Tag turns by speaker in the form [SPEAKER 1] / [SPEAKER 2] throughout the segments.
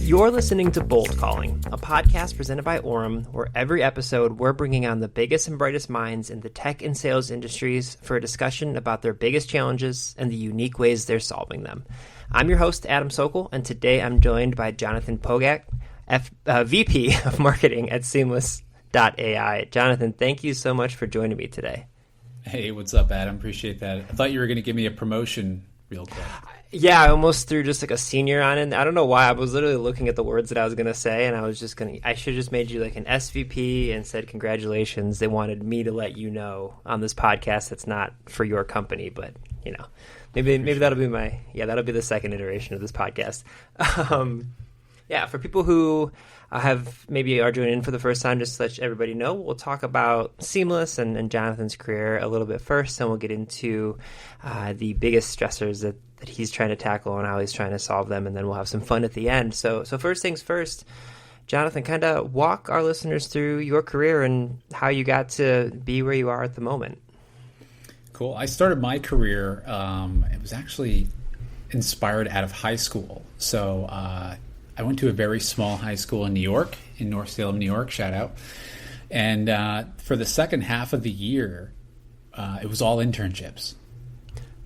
[SPEAKER 1] You're listening to Bold Calling, a podcast presented by Orem, where every episode we're bringing on the biggest and brightest minds in the tech and sales industries for a discussion about their biggest challenges and the unique ways they're solving them. I'm your host, Adam Sockel, and today I'm joined by Jonathan Pogact, VP of Marketing at Seamless.AI. Jonathan, thank you so much for joining me today.
[SPEAKER 2] Hey, what's up, Adam? Appreciate that. I thought you were going to give me a promotion real quick.
[SPEAKER 1] Yeah, I almost threw just like a senior on it. I don't know why. I was literally looking at the words that I was going to say, and I should have just made you like an SVP and said congratulations. They wanted me to let you know on this podcast that's not for your company, but you know, maybe that'll be that'll be the second iteration of this podcast. For people who maybe are joining in for the first time, just to let everybody know, we'll talk about Seamless and Jonathan's career a little bit first, and we'll get into the biggest stressors that he's trying to tackle and how he's trying to solve them, and then we'll have some fun at the end. So first things first, Jonathan, kind of walk our listeners through your career and how you got to be where you are at the moment.
[SPEAKER 2] Cool. I started my career, it was actually inspired out of high school. So I went to a very small high school in New York, in North Salem, New York, shout out. And for the second half of the year, it was all internships.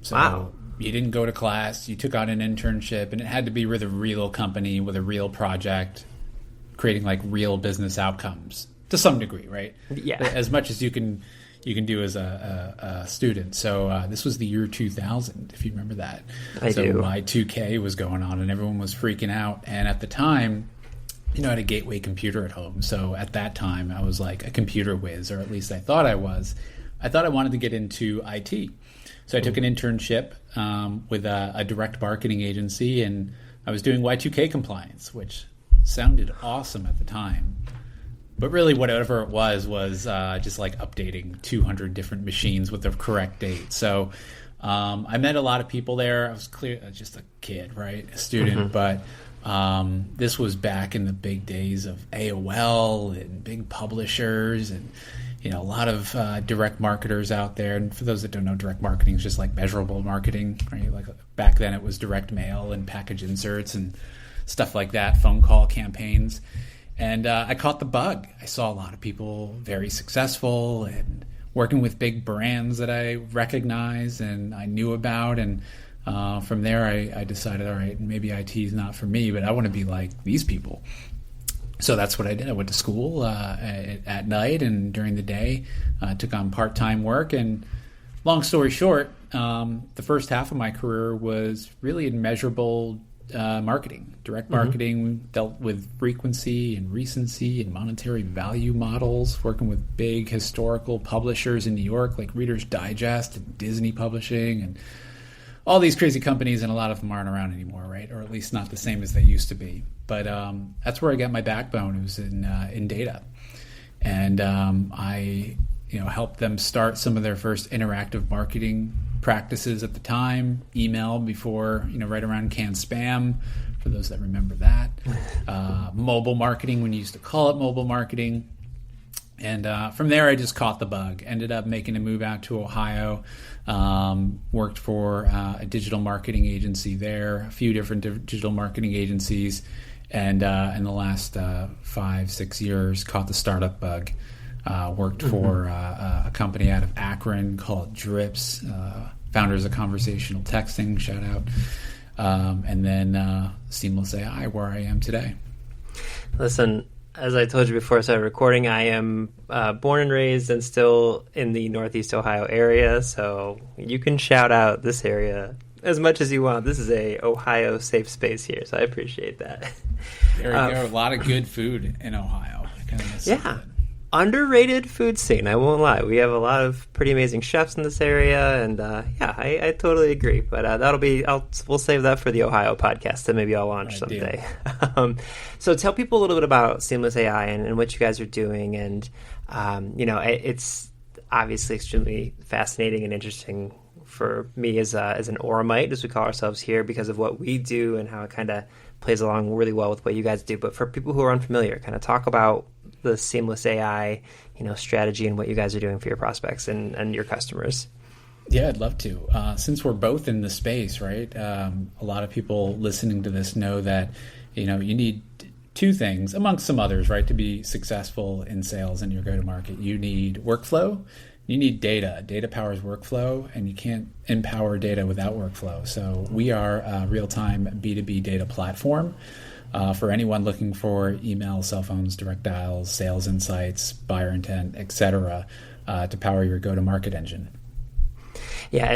[SPEAKER 2] So
[SPEAKER 1] wow.
[SPEAKER 2] You didn't go to class, you took on an internship, and it had to be with a real company, with a real project, creating like real business outcomes to some degree, right?
[SPEAKER 1] Yeah.
[SPEAKER 2] As much as you can do as a student. So this was the year 2000, if you remember that.
[SPEAKER 1] I do.
[SPEAKER 2] Y2K was going on and everyone was freaking out. And at the time, I had a gateway computer at home. So at that time, I was like a computer whiz, or at least I thought I was. I thought I wanted to get into IT. So I took an internship with a direct marketing agency, and I was doing Y2K compliance, which sounded awesome at the time. But really, whatever it was just like updating 200 different machines with the correct date. So I met a lot of people there. I was just a kid, right? A student. Mm-hmm. But this was back in the big days of AOL and big publishers and, a lot of direct marketers out there. And for those that don't know, direct marketing is just like measurable marketing, right? Like back then it was direct mail and package inserts and stuff like that, phone call campaigns. And I caught the bug. I saw a lot of people very successful and working with big brands that I recognize and I knew about. And from there, I decided, all right, maybe IT is not for me, but I want to be like these people. So that's what I did. I went to school at night and during the day, took on part-time work. And long story short, the first half of my career was really in measurable marketing. Direct marketing dealt with frequency and recency and monetary value models, working with big historical publishers in New York like Reader's Digest and Disney Publishing and all these crazy companies, and a lot of them aren't around anymore, right? Or at least not the same as they used to be. But that's where I got my backbone. It was in data. And I helped them start some of their first interactive marketing practices at the time, email before, right around canned spam, for those that remember that. Mobile marketing, when you used to call it mobile marketing. And from there, I just caught the bug. Ended up making a move out to Ohio. Worked for a digital marketing agency there, a few different digital marketing agencies. And in the last 5-6 years, caught the startup bug. Worked for a company out of Akron called Drips, founders of conversational texting, shout out. And then Seamless.AI, where I am today.
[SPEAKER 1] Listen, as I told you before I started recording, I am born and raised and still in the Northeast Ohio area, so you can shout out this area as much as you want. This is a Ohio safe space here, so I appreciate that.
[SPEAKER 2] There you go. A lot of good food in Ohio. I kind of miss it.
[SPEAKER 1] Underrated food scene, I won't lie. We have a lot of pretty amazing chefs in this area, and I totally agree. But we'll save that for the Ohio podcast that maybe I'll launch someday. So tell people a little bit about Seamless AI and what you guys are doing, and it's obviously extremely fascinating and interesting for me as an Oremite, as we call ourselves here, because of what we do and how it kind of plays along really well with what you guys do. But for people who are unfamiliar, kind of talk about the Seamless AI, strategy and what you guys are doing for your prospects and your customers.
[SPEAKER 2] Yeah, I'd love to. Since we're both in the space, right? A lot of people listening to this know that, you need two things, amongst some others, right? To be successful in sales and your go-to-market, you need workflow, you need data. Data powers workflow, and you can't empower data without workflow. So we are a real-time B2B data platform for anyone looking for email, cell phones, direct dials, sales insights, buyer intent, etc., to power your go-to-market engine.
[SPEAKER 1] Yeah,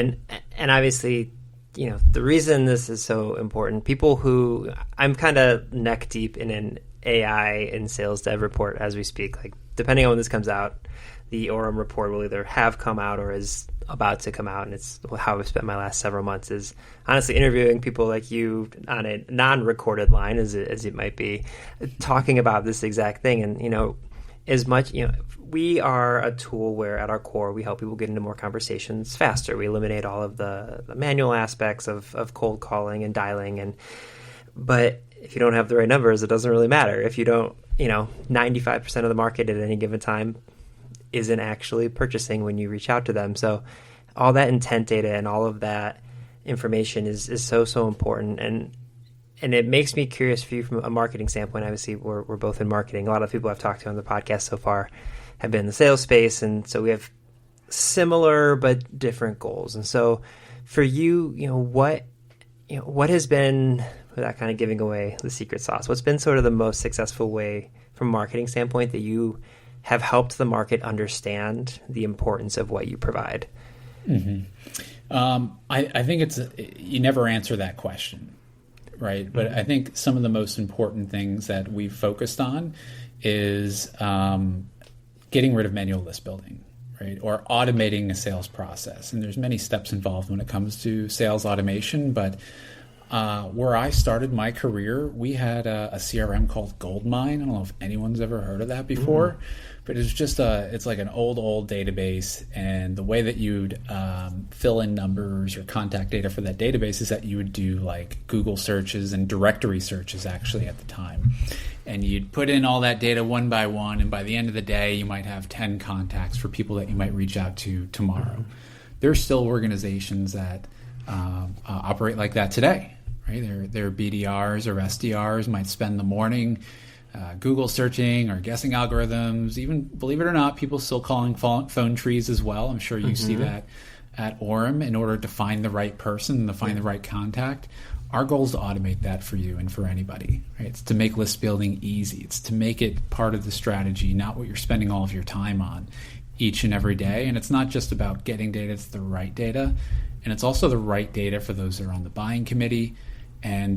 [SPEAKER 1] and obviously, the reason this is so important, people who, I'm kind of neck deep in an AI and sales dev report as we speak. Like, depending on when this comes out, the Orem report will either have come out or is about to come out, and it's how I've spent my last several months is honestly interviewing people like you on a non-recorded line as it might be, talking about this exact thing. And as much we are a tool where at our core we help people get into more conversations faster. We eliminate all of the manual aspects of cold calling and dialing, but if you don't have the right numbers, it doesn't really matter. If you don't, 95% of the market at any given time isn't actually purchasing when you reach out to them. So all that intent data and all of that information is so important. And it makes me curious for you from a marketing standpoint. Obviously, we're both in marketing. A lot of people I've talked to on the podcast so far have been in the sales space. And so we have similar but different goals. And so for you, what has been, without kind of giving away the secret sauce, what's been sort of the most successful way from a marketing standpoint that you have helped the market understand the importance of what you provide?
[SPEAKER 2] Mm-hmm. I think you never answer that question, right? But I think some of the most important things that we've focused on is getting rid of manual list building, right? Or automating a sales process. And there's many steps involved when it comes to sales automation, but where I started my career, we had a CRM called Goldmine. I don't know if anyone's ever heard of that before, but it's like an old database. And the way that you'd fill in numbers or contact data for that database is that you would do like Google searches and directory searches actually at the time. And you'd put in all that data one by one. And by the end of the day, you might have 10 contacts for people that you might reach out to tomorrow. There's still organizations that operate like that today. Right, their BDRs or SDRs might spend the morning Google searching or guessing algorithms. Even, believe it or not, people still calling phone trees as well. I'm sure you see that at Orem in order to find the right person, to find the right contact. Our goal is to automate that for you and for anybody. Right? It's to make list building easy. It's to make it part of the strategy, not what you're spending all of your time on each and every day. And it's not just about getting data, it's the right data. And it's also the right data for those that are on the buying committee, and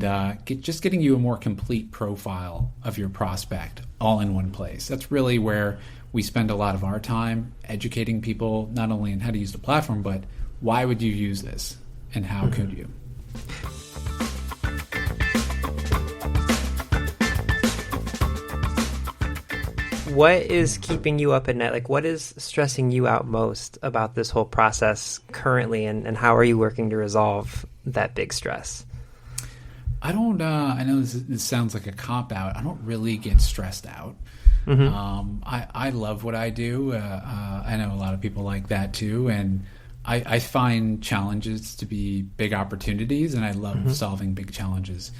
[SPEAKER 2] just getting you a more complete profile of your prospect all in one place. That's really where we spend a lot of our time educating people, not only in how to use the platform, but why would you use this and how could you?
[SPEAKER 1] What is keeping you up at night? Like, what is stressing you out most about this whole process currently, and how are you working to resolve that big stress?
[SPEAKER 2] I don't, I know this sounds like a cop-out. I don't really get stressed out. I love what I do. I know a lot of people like that too. And I find challenges to be big opportunities, and I love solving big challenges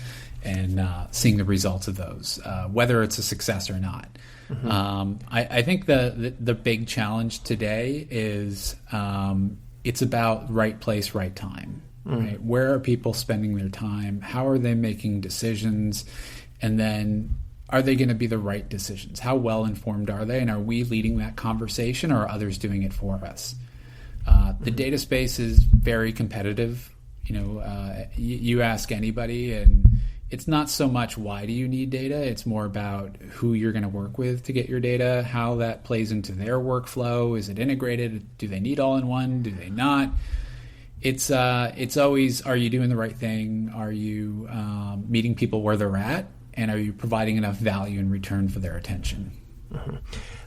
[SPEAKER 2] and seeing the results of those, whether it's a success or not. I think the big challenge today is it's about right place, right time. Right? Where are people spending their time? How are they making decisions? And then are they going to be the right decisions? How well informed are they? And are we leading that conversation, or are others doing it for us? The data space is very competitive. You ask anybody, and it's not so much why do you need data. It's more about who you're going to work with to get your data, how that plays into their workflow. Is it integrated? Do they need all-in-one? Do they not? It's always, are you doing the right thing? Are you meeting people where they're at? And are you providing enough value in return for their attention?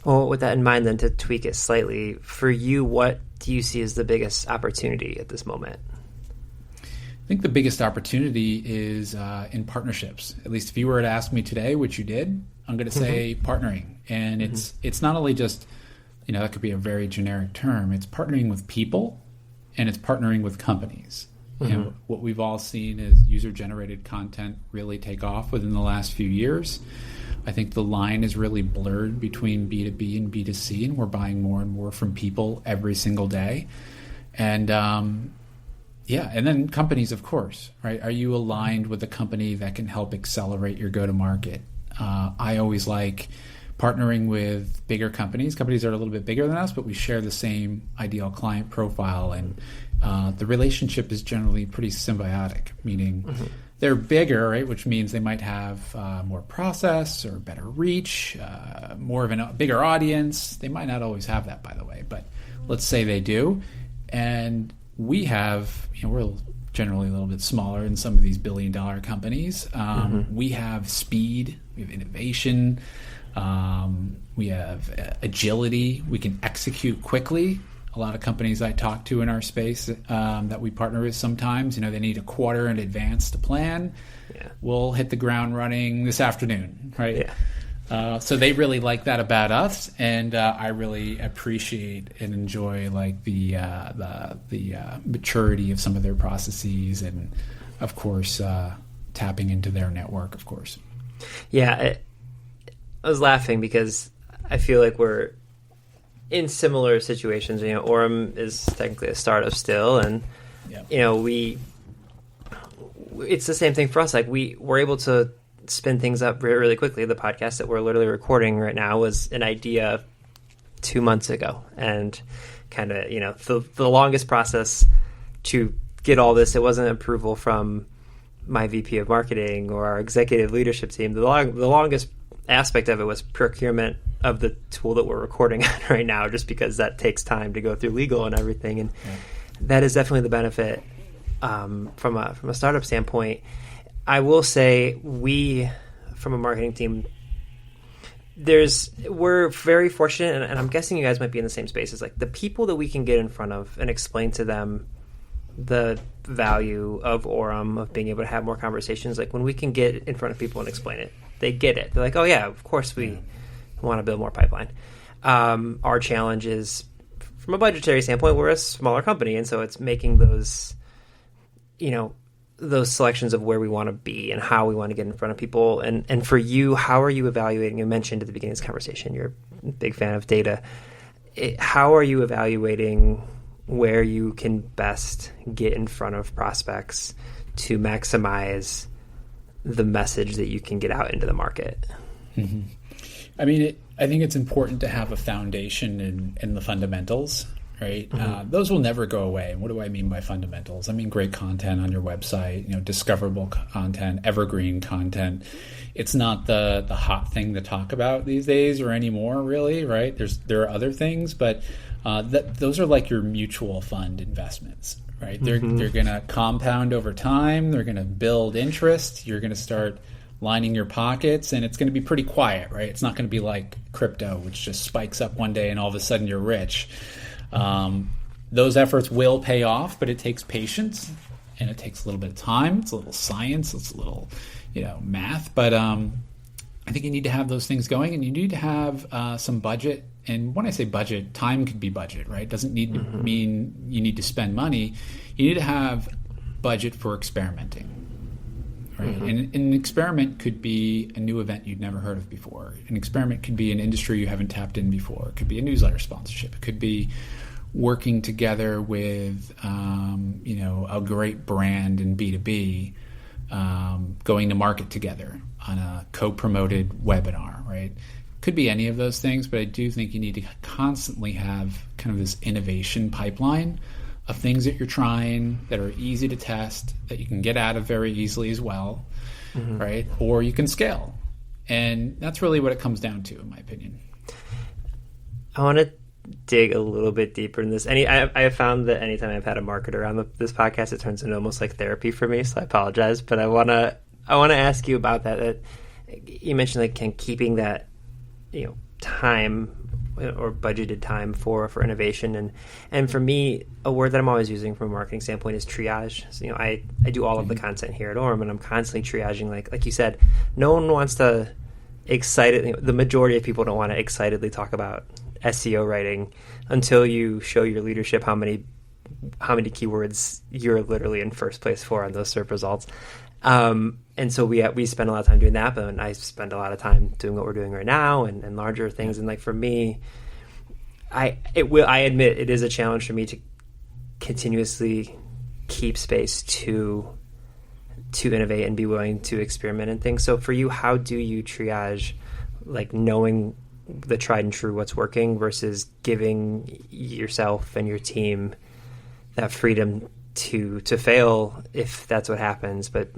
[SPEAKER 1] Well, with that in mind, then, to tweak it slightly, for you, what do you see as the biggest opportunity at this moment?
[SPEAKER 2] I think the biggest opportunity is in partnerships. At least if you were to ask me today, which you did, I'm going to say partnering. And it's not only just, that could be a very generic term. It's partnering with people, and it's partnering with companies. What we've all seen is user-generated content really take off within the last few years. I think the line is really blurred between B2B and B2C, and we're buying more and more from people every single day. And and then companies, of course, right? Are you aligned with a company that can help accelerate your go-to-market? I always like partnering with bigger companies that are a little bit bigger than us, but we share the same ideal client profile, and the relationship is generally pretty symbiotic, meaning they're bigger, right? Which means they might have more process or better reach, more of a bigger audience. They might not always have that, by the way, but let's say they do. And we have, we're generally a little bit smaller than some of these billion-dollar companies. We have speed, we have innovation, we have agility. We can execute quickly. A lot of companies I talk to in our space that we partner with sometimes, they need a quarter in advance to plan. Yeah. We'll hit the ground running this afternoon, right? Yeah. So they really like that about us, and I really appreciate and enjoy like the maturity of some of their processes, and of course tapping into their network, of course.
[SPEAKER 1] Yeah, I was laughing because I feel like we're in similar situations. Orem is technically a startup still, and it's the same thing for us. Like we're able to spin things up really, really quickly. The podcast that we're literally recording right now was an idea 2 months ago, and kind of the longest process to get all this. It wasn't approval from my VP of marketing or our executive leadership team. The longest aspect of it was procurement of the tool that we're recording on right now, just because that takes time to go through legal and everything. And that is definitely the benefit from a startup standpoint. I will say we, from a marketing team, we're very fortunate, and I'm guessing you guys might be in the same space, is like the people that we can get in front of and explain to them the value of Orem, of being able to have more conversations. Like when we can get in front of people and explain it, they get it. They're like, oh yeah, of course we want to build more pipeline. Our challenge is, from a budgetary standpoint, we're a smaller company, and so it's making those, those selections of where we want to be and how we want to get in front of people. And for you, how are you evaluating? You mentioned at the beginning of this conversation, you're a big fan of data. How are you evaluating where you can best get in front of prospects to maximize the message that you can get out into the market?
[SPEAKER 2] Mm-hmm. I mean, I think it's important to have a foundation in the fundamentals, right? Mm-hmm. Those will never go away. And what do I mean by fundamentals? I mean great content on your website, discoverable content, evergreen content. It's not the hot thing to talk about these days or anymore, really, right? There are other things, but those are like your mutual fund investments, right? They're going to compound over time. They're going to build interest. You're going to start lining your pockets, and it's going to be pretty quiet, right? It's not going to be like crypto, which just spikes up one day and all of a sudden you're rich. Those efforts will pay off, but it takes patience and it takes a little bit of time. It's a little science. It's a little, math. But I think you need to have those things going, and you need to have some budget. And when I say budget, time could be budget, right? It doesn't need to mean you need to spend money. You need to have budget for experimenting, right? And an experiment could be a new event you'd never heard of before. An experiment could be an industry you haven't tapped in before. It could be a newsletter sponsorship. It could be working together with, a great brand in B2B, going to market together on a co-promoted webinar, right? Could be any of those things, but I do think you need to constantly have kind of this innovation pipeline of things that you're trying that are easy to test, that you can get out of very easily as well, right? Or you can scale. And that's really what it comes down to, in my opinion.
[SPEAKER 1] I want to dig a little bit deeper in this. I have found that anytime I've had a marketer on this podcast, it turns into almost like therapy for me, so I apologize. But I want to ask you about that you mentioned, like, keeping that time or budgeted time for innovation, and for me, a word that I'm always using from a marketing standpoint is triage. So, I do all of the content here at Orem, and I'm constantly triaging. Like you said, no one wants to the majority of people don't want to excitedly talk about SEO writing until you show your leadership how many keywords you're literally in first place for on those search results. And and so we spend a lot of time doing that, but I spend a lot of time doing what we're doing right now and larger things. And like for me, I admit it is a challenge for me to continuously keep space to innovate and be willing to experiment in things. So for you, how do you triage like knowing the tried and true what's working versus giving yourself and your team that freedom to fail if that's what happens, but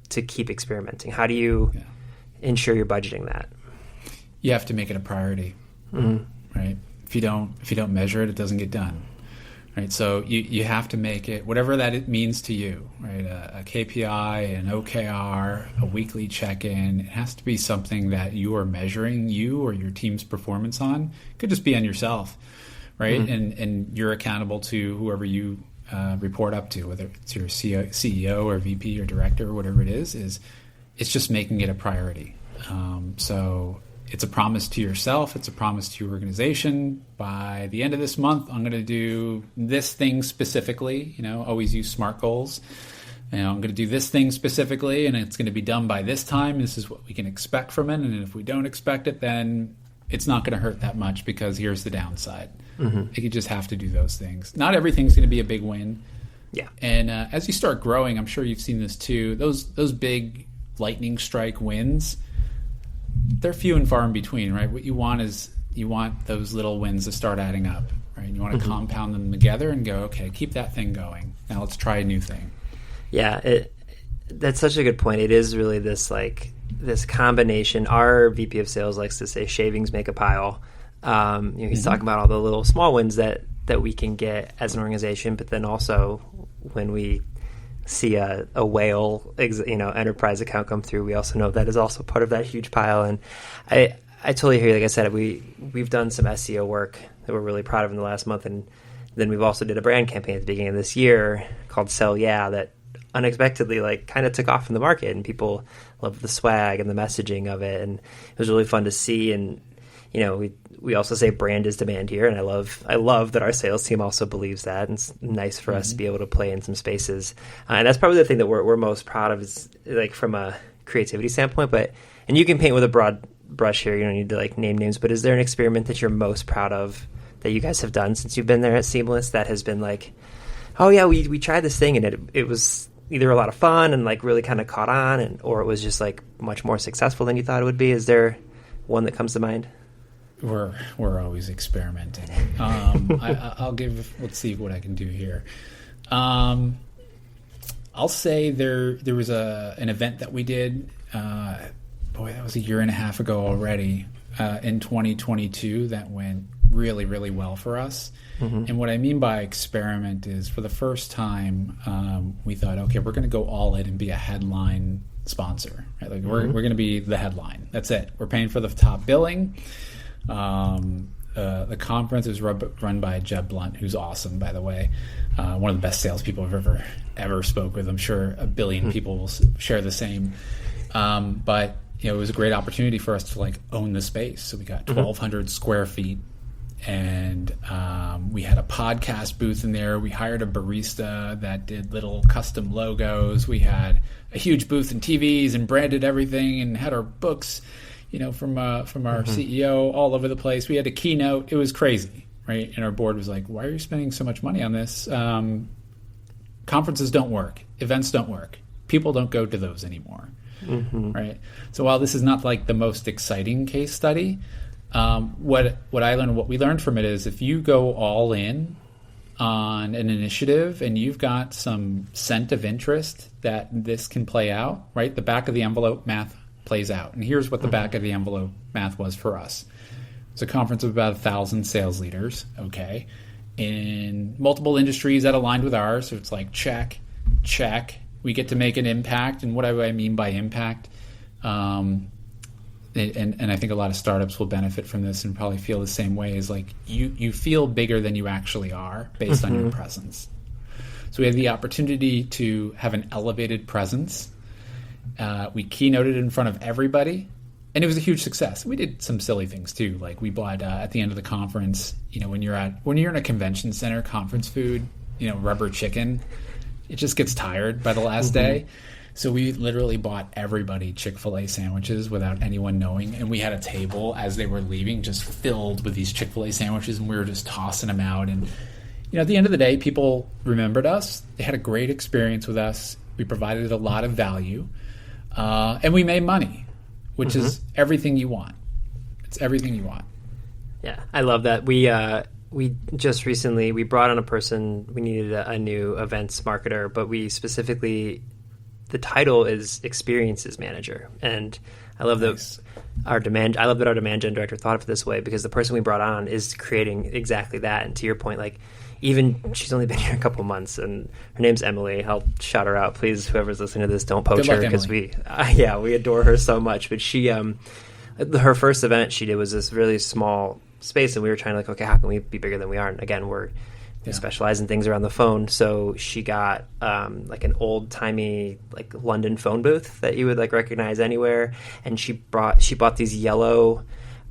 [SPEAKER 1] to keep experimenting? How do you ensure you're budgeting that?
[SPEAKER 2] You have to make it a priority, right? If you don't measure it, it doesn't get done, right? So you have to make it whatever that it means to you, right? A KPI, an OKR, a weekly check-in. It has to be something that you are measuring you or your team's performance on. It could just be on yourself, right? And you're accountable to whoever you report up to, whether it's your CEO or VP or director or whatever it is it's just making it a priority. So it's a promise to yourself. It's a promise to your organization. By the end of this month, I'm going to do this thing specifically. Always use SMART goals. I'm going to do this thing specifically, and it's going to be done by this time. This is what we can expect from it. And if we don't expect it, then it's not going to hurt that much, because here's the downside. You just have to do those things. Not everything's going to be a big win.
[SPEAKER 1] Yeah.
[SPEAKER 2] And as you start growing, I'm sure you've seen this too. Those big lightning strike wins, they're few and far in between, right? What you want is those little wins to start adding up, right? You want to compound them together and go, okay, keep that thing going. Now let's try a new thing.
[SPEAKER 1] Yeah, that's such a good point. It is really this combination. Our VP of sales likes to say shavings make a pile. He's talking about all the little small wins that we can get as an organization, but then also when we see a whale, enterprise account come through, we also know that is also part of that huge pile. And I totally hear you. Like I said, we've done some SEO work that we're really proud of in the last month, and then we've also did a brand campaign at the beginning of this year called Sell Yeah that unexpectedly kind of took off in the market, and people loved the swag and the messaging of it, and it was really fun to see. And we also say brand is demand here, and I love that our sales team also believes that, and it's nice for us to be able to play in some spaces. And that's probably the thing that we're most proud of, is like from a creativity standpoint. And you can paint with a broad brush here. You don't need to name names, but is there an experiment that you're most proud of that you guys have done since you've been there at Seamless that has been oh yeah, we tried this thing and it was either a lot of fun and really kind of caught on, or it was just much more successful than you thought it would be? Is there one that comes to mind?
[SPEAKER 2] We're always experimenting. Let's see what I can do here. I'll say there was an event that we did, that was a year and a half ago already, in 2022, that went really, really well for us. And what I mean by experiment is, for the first time, we thought, okay, we're going to go all in and be a headline sponsor. Right? We're going to be the headline. That's it. We're paying for the top billing. The conference is run by Jeb Blunt, who's awesome, by the way. One of the best salespeople I've ever spoke with. I'm sure a billion people will share the same. But it was a great opportunity for us to own the space. So we got 1,200 square feet, and we had a podcast booth in there. We hired a barista that did little custom logos. We had a huge booth and TVs and branded everything, and had our books from our CEO all over the place. We had a keynote. It was crazy, right? And our board was like, why are you spending so much money on this? Conferences don't work. Events don't work. People don't go to those anymore, right? So while this is not the most exciting case study, what I learned, what we learned from it is, if you go all in on an initiative and you've got some scent of interest that this can play out, right? The back of the envelope math plays out. And here's what the back of the envelope math was for us. It's a conference of about 1,000 sales leaders, okay, in multiple industries that aligned with ours. So it's check. We get to make an impact. And what do I mean by impact? And I think a lot of startups will benefit from this and probably feel the same way, is you feel bigger than you actually are based on your presence. So we had the opportunity to have an elevated presence. We keynoted in front of everybody, and it was a huge success. We did some silly things too, we bought at the end of the conference. When you're in a convention center, conference food, rubber chicken, it just gets tired by the last day. So we literally bought everybody Chick-fil-A sandwiches without anyone knowing. And we had a table as they were leaving just filled with these Chick-fil-A sandwiches. And we were just tossing them out. And, at the end of the day, people remembered us. They had a great experience with us. We provided a lot of value. And we made money, which is everything you want. It's everything you want.
[SPEAKER 1] Yeah, I love that. We just recently, we brought on a person, we needed a new events marketer, but we specifically, the title is Experiences Manager. And I love that our demand gen director thought of it this way, because the person we brought on is creating exactly that. And to your point, like, even she's only been here a couple months, and her name's Emily. I'll shout her out, please. Whoever's listening to this, don't poach her, because we adore her so much. But she, her first event she did was this really small space, and we were trying to like, okay, how can we be bigger than we are? And again, we specialize in things around the phone. So she got like an old timey like London phone booth that you would like recognize anywhere, and she bought these yellow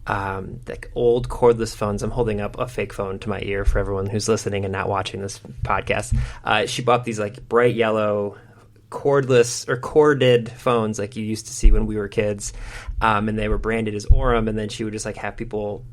[SPEAKER 1] like old cordless phones. I'm holding up a fake phone to my ear for everyone who's listening and not watching this podcast. She bought these like bright yellow cordless or corded phones like you used to see when we were kids, and they were branded as Orem, and then she would just like have people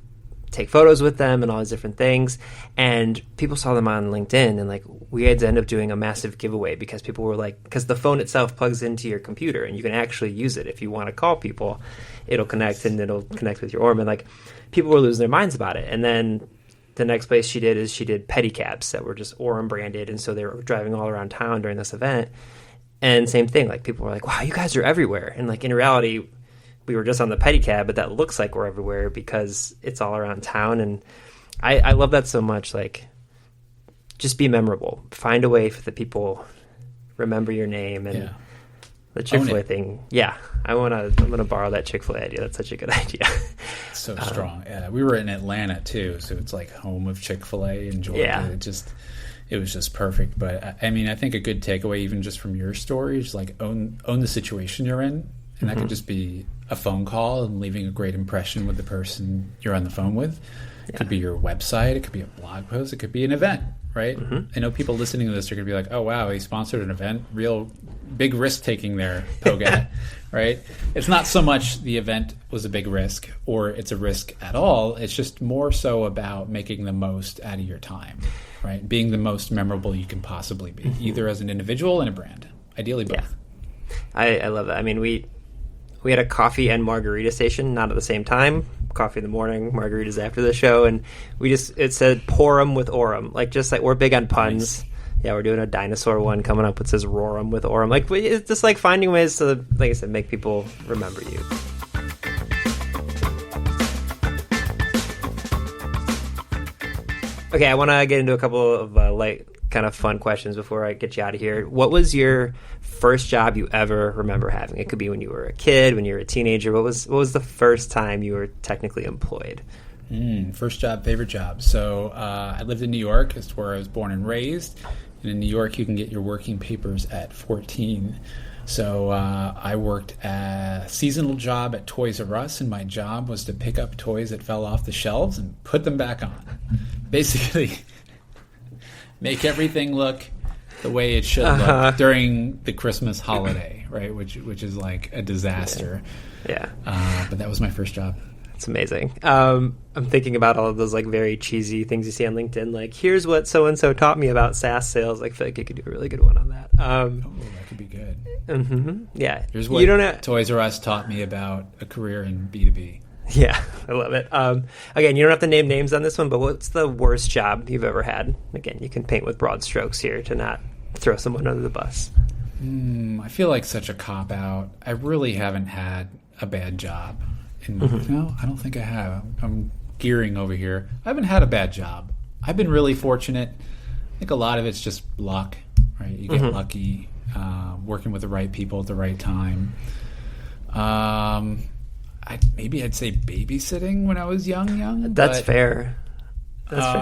[SPEAKER 1] take photos with them and all these different things, and people saw them on LinkedIn, and like we had to end up doing a massive giveaway because people were like, because the phone itself plugs into your computer and you can actually use it if you want to call people, it'll connect and it'll connect with your Orem, and like people were losing their minds about it. And then the next place she did pedicabs that were just Orem branded, and so they were driving all around town during this event, and same thing, like people were like, wow, you guys are everywhere. And like in reality, we were just on the pedicab, but that looks like we're everywhere because it's all around town. And I love that so much. Like, just be memorable. Find a way for the people remember your name. And the Chick-fil-A thing. Yeah, I'm gonna borrow that Chick-fil-A idea. That's such a good idea.
[SPEAKER 2] So strong. Yeah, we were in Atlanta too, so it's like home of Chick-fil-A in Georgia.
[SPEAKER 1] Yeah.
[SPEAKER 2] It was just perfect. But I mean, I think a good takeaway, even just from your story, is like own the situation you're in. And that could just be a phone call and leaving a great impression with the person you're on the phone with. It could be your website. It could be a blog post. It could be an event, right? I know people listening to this are going to be like, oh, wow, he sponsored an event. Real big risk-taking there, Pogact, right? It's not so much the event was a big risk or it's a risk at all. It's just more so about making the most out of your time, right? Being the most memorable you can possibly be, either as an individual and a brand. Ideally both.
[SPEAKER 1] Yeah. I love that. I mean, we had a coffee and margarita station, not at the same time. Coffee in the morning, margaritas after the show, and it said pour 'em with Orem. Like, just like, we're big on puns. Nice. Yeah, we're doing a dinosaur one coming up that says roar 'em with Orem. Like, it's just like finding ways to, like I said, make people remember you. Okay, I want to get into a couple of light, kind of fun questions before I get you out of here. What was your first job you ever remember having? It could be when you were a kid, when you were a teenager. What was the first time you were technically employed?
[SPEAKER 2] First job, favorite job. So I lived in New York. That's where I was born and raised. And in New York, you can get your working papers at 14. So I worked a seasonal job at Toys R Us, and my job was to pick up toys that fell off the shelves and put them back on. Basically, make everything look the way it should look during the Christmas holiday, right? Which is like a disaster.
[SPEAKER 1] Yeah.
[SPEAKER 2] But that was my first job.
[SPEAKER 1] It's amazing. I'm thinking about all of those like very cheesy things you see on LinkedIn. Like, here's what so-and-so taught me about SaaS sales. Like, I feel like you could do a really good one on that.
[SPEAKER 2] That could be good.
[SPEAKER 1] Yeah.
[SPEAKER 2] Here's what Toys R Us taught me about a career in B2B.
[SPEAKER 1] Yeah, I love it. Again, you don't have to name names on this one, but what's the worst job you've ever had? Again, you can paint with broad strokes here to not throw someone under the bus.
[SPEAKER 2] I feel like such a cop-out. I really haven't had a bad job. No, I don't think I have. I'm gearing over here. I haven't had a bad job. I've been really fortunate. I think a lot of it's just luck, right? You get lucky, working with the right people at the right time. I'd say babysitting when I was young.
[SPEAKER 1] That's fair.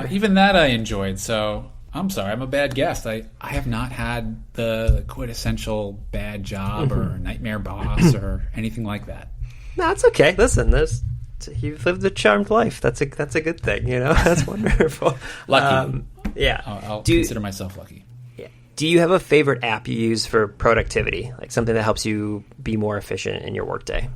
[SPEAKER 2] Even that I enjoyed. So I'm sorry, I'm a bad guest. I have not had the quintessential bad job or nightmare boss or anything like that.
[SPEAKER 1] No, it's okay. Listen, you've lived a charmed life. That's a good thing. You know, that's wonderful.
[SPEAKER 2] Lucky.
[SPEAKER 1] Yeah.
[SPEAKER 2] I'll consider myself lucky.
[SPEAKER 1] Yeah. Do you have a favorite app you use for productivity, like something that helps you be more efficient in your workday?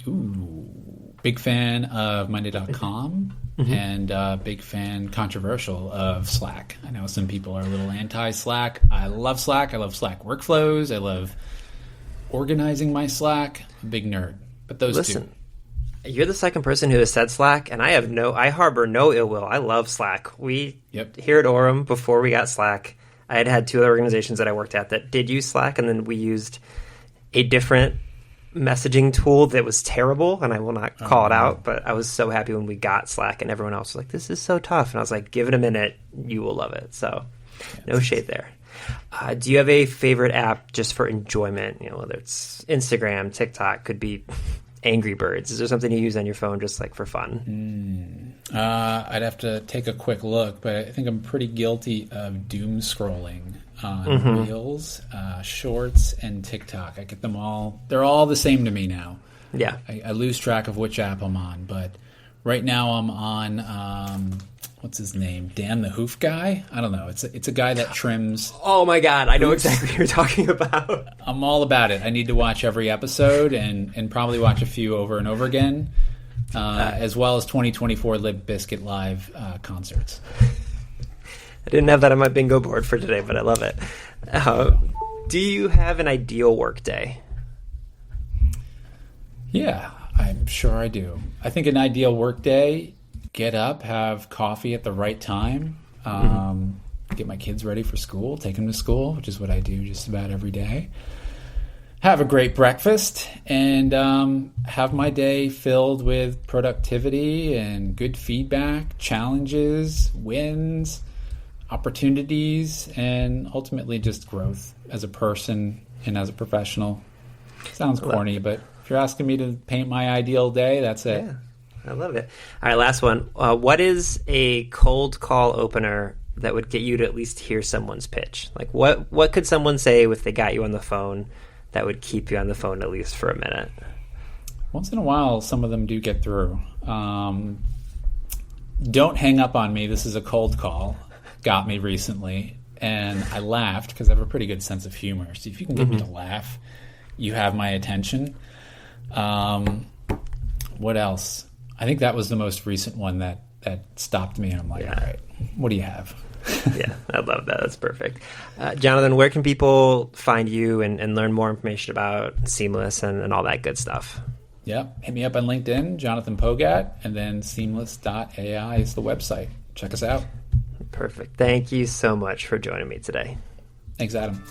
[SPEAKER 2] Ooh, big fan of Monday.com and big fan, controversial, of Slack. I know some people are a little anti-Slack. I love Slack. I love Slack workflows. I love organizing my Slack. I'm a big nerd. But those two.
[SPEAKER 1] You're the second person who has said Slack, and I harbor no ill will. I love Slack. We here at Orem, before we got Slack, I had two other organizations that I worked at that did use Slack, and then we used a different messaging tool that was terrible, and I will not call it out, but I was so happy when we got Slack, and everyone else was like, this is so tough. And I was like, give it a minute. You will love it. So no shade there. Do you have a favorite app just for enjoyment? Whether it's Instagram, TikTok, could be Angry Birds. Is there something you use on your phone just like for fun?
[SPEAKER 2] I'd have to take a quick look, but I think I'm pretty guilty of doom scrolling on Reels, Shorts, and TikTok. I get them all. They're all the same to me now.
[SPEAKER 1] Yeah.
[SPEAKER 2] I lose track of which app I'm on, but right now I'm on, what's his name? Dan the Hoof Guy? I don't know. It's a guy that trims.
[SPEAKER 1] Oh my God. I know exactly what you're talking about.
[SPEAKER 2] I'm all about it. I need to watch every episode and probably watch a few over and over again, as well as 2024 Limp Bizkit live concerts.
[SPEAKER 1] I didn't have that on my bingo board for today, but I love it. Do you have an ideal work day?
[SPEAKER 2] Yeah, I'm sure I do. I think an ideal work day: get up, have coffee at the right time, get my kids ready for school, take them to school, which is what I do just about every day. Have a great breakfast, and have my day filled with productivity and good feedback, challenges, wins, opportunities, and ultimately just growth as a person and as a professional. Sounds corny, but if you're asking me to paint my ideal day, that's it.
[SPEAKER 1] Yeah, I love it. All right, last one. What is a cold call opener that would get you to at least hear someone's pitch? Like what could someone say if they got you on the phone that would keep you on the phone at least for a minute?
[SPEAKER 2] Once in a while, some of them do get through. Don't hang up on me. This is a cold call. Got me recently, and I laughed because I have a pretty good sense of humor. So if you can get me to laugh, you have my attention. What else? I think that was the most recent one that stopped me, and I'm like, all right, what do you have?
[SPEAKER 1] Yeah, I love that. That's perfect. Jonathan, where can people find you and learn more information about Seamless and all that good stuff?
[SPEAKER 2] Yep. Hit me up on LinkedIn, Jonathan Pogact, and then Seamless.AI is the website. Check us out.
[SPEAKER 1] Perfect. Thank you so much for joining me today.
[SPEAKER 2] Thanks, Adam.